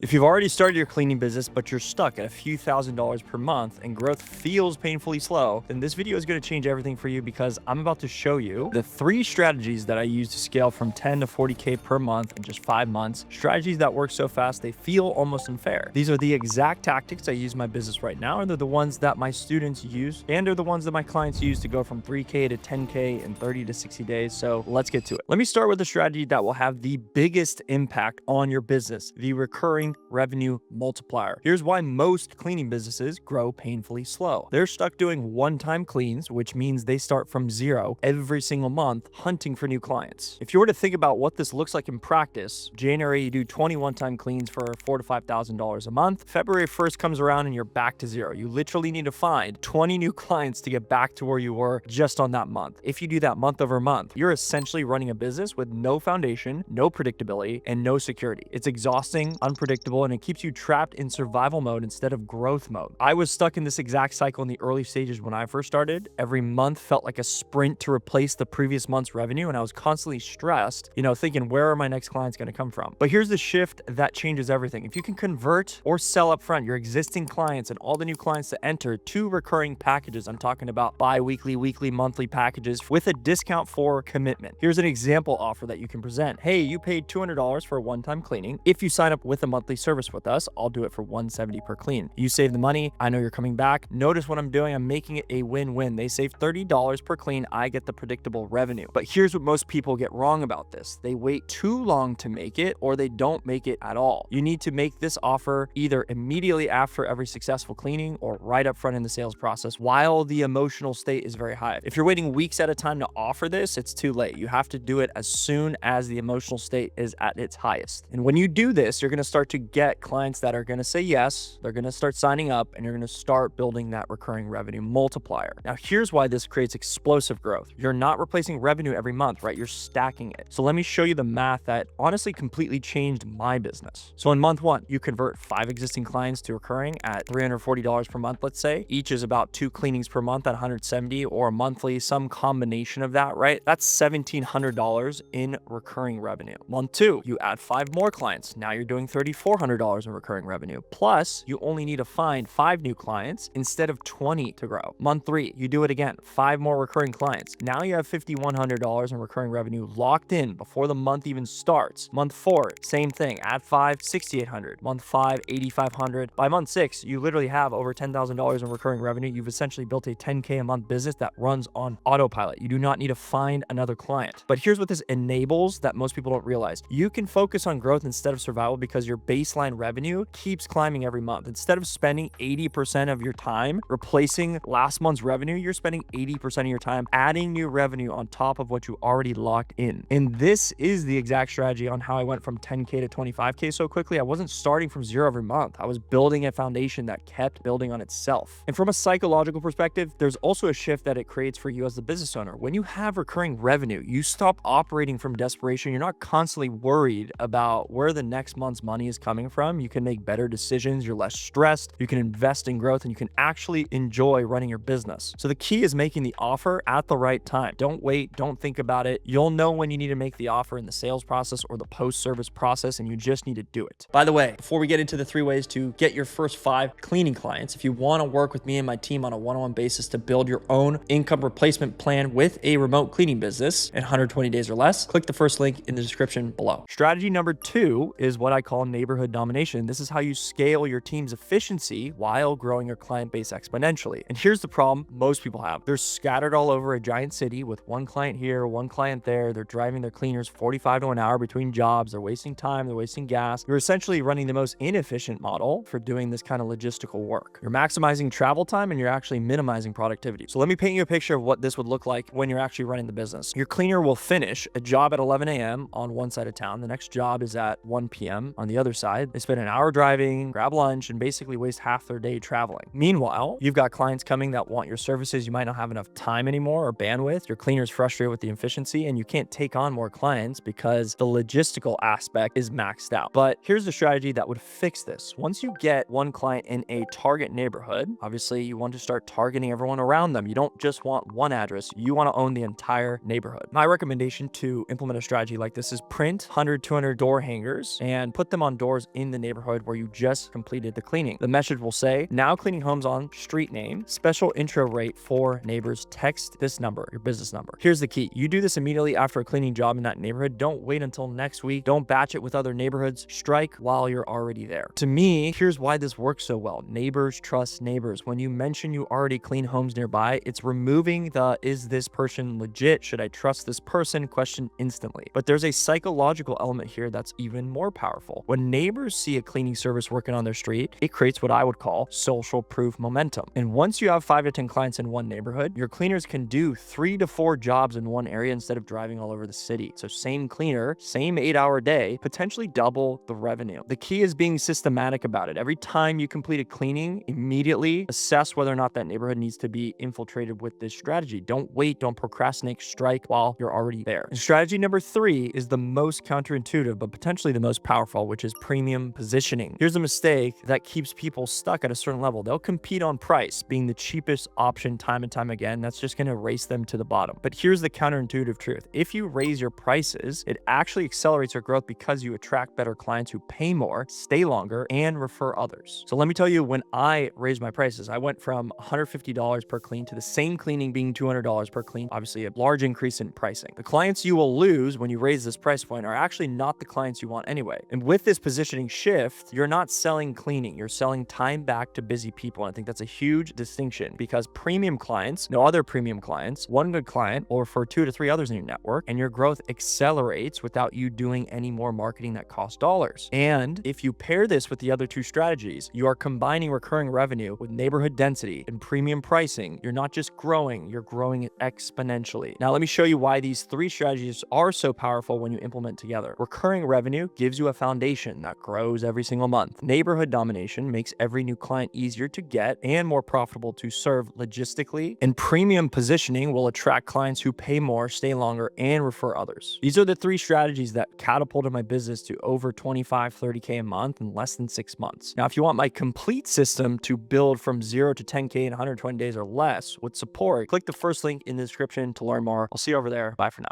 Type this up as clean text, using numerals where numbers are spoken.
If you've already started your cleaning business, but you're stuck at a few $1,000s per month and growth feels painfully slow, then this video is going to change everything for you because I'm about to show you the 3 strategies that I use to scale from 10 to 40K per month in just 5 months. Strategies that work so fast, they feel almost unfair. These are the exact tactics I use in my business right now, and they're the ones that my students use, and they're the ones that my clients use to go from 3K to 10K in 30 to 60 days. So let's get to it. Let me start with the strategy that will have the biggest impact on your business, the recurring revenue multiplier. Here's why most cleaning businesses grow painfully slow. They're stuck doing one-time cleans, which means they start from zero every single month hunting for new clients. If you were to think about what this looks like in practice, January you do 20 one-time cleans for $4,000 to $5,000 a month. February 1st comes around and you're back to zero. You literally need to find 20 new clients to get back to where you were just on that month. If you do that month over month, you're essentially running a business with no foundation, no predictability, and no security. It's exhausting, unpredictable, and it keeps you trapped in survival mode instead of growth mode. I was stuck in this exact cycle in the early stages when I first started. Every month felt like a sprint to replace the previous month's revenue, and I was constantly stressed, thinking, where are my next clients going to come from? But here's the shift that changes everything. If you can convert or sell up front your existing clients and all the new clients that enter to recurring packages, I'm talking about bi-weekly, weekly, monthly packages with a discount for commitment. Here's an example offer that you can present. Hey, you paid $200 for a one-time cleaning. If you sign up with a monthly service with us, I'll do it for $170 per clean. You save the money. I know you're coming back. Notice what I'm doing. I'm making it a win-win. They save $30 per clean. I get the predictable revenue. But here's what most people get wrong about this. They wait too long to make it, or they don't make it at all. You need to make this offer either immediately after every successful cleaning or right up front in the sales process while the emotional state is very high. If you're waiting weeks at a time to offer this, it's too late. You have to do it as soon as the emotional state is at its highest. And when you do this, you're going to start to get clients that are going to say yes, they're going to start signing up, and you're going to start building that recurring revenue multiplier. Now, here's why this creates explosive growth. You're not replacing revenue every month, right? You're stacking it. So let me show you the math that honestly completely changed my business. So in month 1, you convert 5 existing clients to recurring at $340 per month, let's say. Each is about 2 cleanings per month at $170, or monthly, some combination of that, right? That's $1,700 in recurring revenue. Month 2, you add 5 more clients. Now you're doing $3,400 in recurring revenue. Plus, you only need to find 5 new clients instead of 20 to grow. Month 3, you do it again, 5 more recurring clients. Now you have $5,100 in recurring revenue locked in before the month even starts. Month 4, same thing, add 5, $6,800. Month 5, $8,500. By month 6, you literally have over $10,000 in recurring revenue. You've essentially built a 10K a month business that runs on autopilot. You do not need to find another client. But here's what this enables that most people don't realize. You can focus on growth instead of survival because your baseline revenue keeps climbing every month. Instead of spending 80% of your time replacing last month's revenue, you're spending 80% of your time adding new revenue on top of what you already locked in. And this is the exact strategy on how I went from 10K to 25K so quickly. I wasn't starting from zero every month. I was building a foundation that kept building on itself. And from a psychological perspective, there's also a shift that it creates for you as the business owner. When you have recurring revenue, you stop operating from desperation. You're not constantly worried about where the next month's money is coming from. You can make better decisions. You're less stressed. You can invest in growth, and you can actually enjoy running your business. So the key is making the offer at the right time. Don't wait. Don't think about it. You'll know when you need to make the offer in the sales process or the post-service process, and you just need to do it. By the way, before we get into the 3 ways to get your first 5 cleaning clients, if you want to work with me and my team on a one-on-one basis to build your own income replacement plan with a remote cleaning business in 120 days or less, click the first link in the description below. Strategy number 2 is what I call neighborhood domination. This is how you scale your team's efficiency while growing your client base exponentially. And here's the problem most people have. They're scattered all over a giant city with one client here, one client there. They're driving their cleaners 45 to an hour between jobs. They're wasting time. They're wasting gas. You're essentially running the most inefficient model for doing this kind of logistical work. You're maximizing travel time and you're actually minimizing productivity. So let me paint you a picture of what this would look like when you're actually running the business. Your cleaner will finish a job at 11 a.m. on one side of town. The next job is at 1 p.m. on the other side. They spend an hour driving, grab lunch, and basically waste half their day traveling. Meanwhile, you've got clients coming that want your services. You might not have enough time anymore or bandwidth. Your cleaner's frustrated with the efficiency, and you can't take on more clients because the logistical aspect is maxed out. But here's the strategy that would fix this. Once you get one client in a target neighborhood, obviously you want to start targeting everyone around them. You don't just want one address. You want to own the entire neighborhood. My recommendation to implement a strategy like this is print 100, 200 door hangers and put them on door doors in the neighborhood where you just completed the cleaning. The message will say, now cleaning homes on street name, special intro rate for neighbors, text this number, your business number. Here's the key. You do this immediately after a cleaning job in that neighborhood. Don't wait until next week. Don't batch it with other neighborhoods. Strike while you're already there. To me, here's why this works so well. Neighbors trust neighbors. When you mention you already clean homes nearby, it's removing the is this person legit? Should I trust this person question instantly. But there's a psychological element here that's even more powerful. When neighbors see a cleaning service working on their street, it creates what I would call social proof momentum. And once you have 5 to 10 clients in one neighborhood, your cleaners can do 3 to 4 jobs in one area instead of driving all over the city. So same cleaner, same 8-hour day, potentially double the revenue. The key is being systematic about it. Every time you complete a cleaning, immediately assess whether or not that neighborhood needs to be infiltrated with this strategy. Don't wait, don't procrastinate, strike while you're already there. And strategy number 3 is the most counterintuitive, but potentially the most powerful, which is premium positioning. Here's a mistake that keeps people stuck at a certain level. They'll compete on price, being the cheapest option time and time again. That's just going to race them to the bottom. But here's the counterintuitive truth. If you raise your prices, it actually accelerates your growth because you attract better clients who pay more, stay longer, and refer others. So let me tell you, when I raised my prices, I went from $150 per clean to the same cleaning being $200 per clean. Obviously, a large increase in pricing. The clients you will lose when you raise this price point are actually not the clients you want anyway. And with this positioning shift, you're not selling cleaning, you're selling time back to busy people. And I think that's a huge distinction because premium clients, no other premium clients, one good client will refer 2 to 3 others in your network, and your growth accelerates without you doing any more marketing that costs dollars. And if you pair this with the other 2 strategies, you are combining recurring revenue with neighborhood density and premium pricing. You're not just growing, you're growing it exponentially. Now, let me show you why these 3 strategies are so powerful when you implement together. Recurring revenue gives you a foundation that grows every single month. Neighborhood domination makes every new client easier to get and more profitable to serve logistically. And premium positioning will attract clients who pay more, stay longer, and refer others. These are the 3 strategies that catapulted my business to over 25, 30K a month in less than 6 months. Now, if you want my complete system to build from 0 to 10K in 120 days or less with support, click the first link in the description to learn more. I'll see you over there. Bye for now.